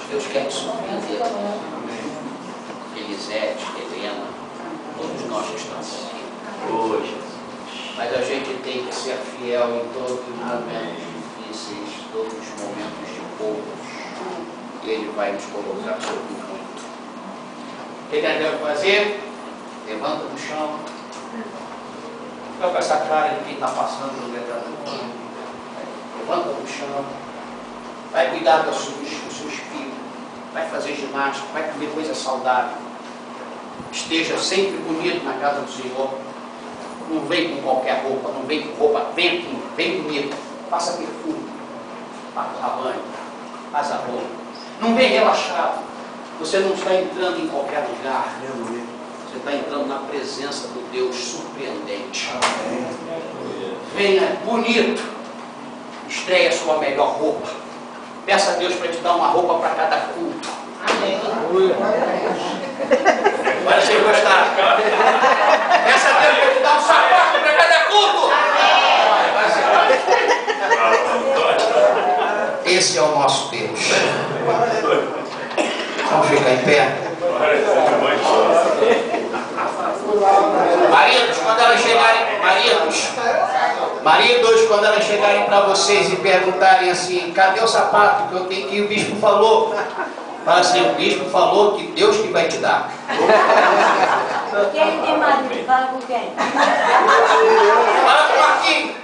Deus quer te surpreender. Elisete, Helena, todos nós que estamos aqui. Hoje. Mas a gente tem que ser fiel em todos os momentos difíceis, todos os momentos de poucos. Ele vai nos colocar sobre muito. O que nós devemos fazer? Levanta do chão. Fica com essa cara de quem está passando no metro. Levanta do chão. Vai cuidar do seu espírito. Vai fazer ginástica. Vai comer coisa saudável. Esteja sempre bonito na casa do Senhor. Não vem com qualquer roupa, não vem com roupa, vem aqui, vem bonito, passa perfume, passa banho, passa roupa. Não vem relaxado. Você não está entrando em qualquer lugar. Você está entrando na presença do Deus surpreendente. Venha bonito, estreia sua melhor roupa. Peça a Deus para te dar uma roupa para cada culto. Amém. Agora vocês gostaram. Peça a Deus para te dar um sapato para cada culto. Esse é o nosso Deus. Vamos ficar em pé. Maridos, quando elas chegarem, maridos, quando elas chegarem para vocês e perguntarem assim: cadê o sapato que eu tenho que o bispo falou? Fala assim: o bispo falou que Deus que vai te dar. Quem tem marido? Fala com quem? Fala com o Marquinhos.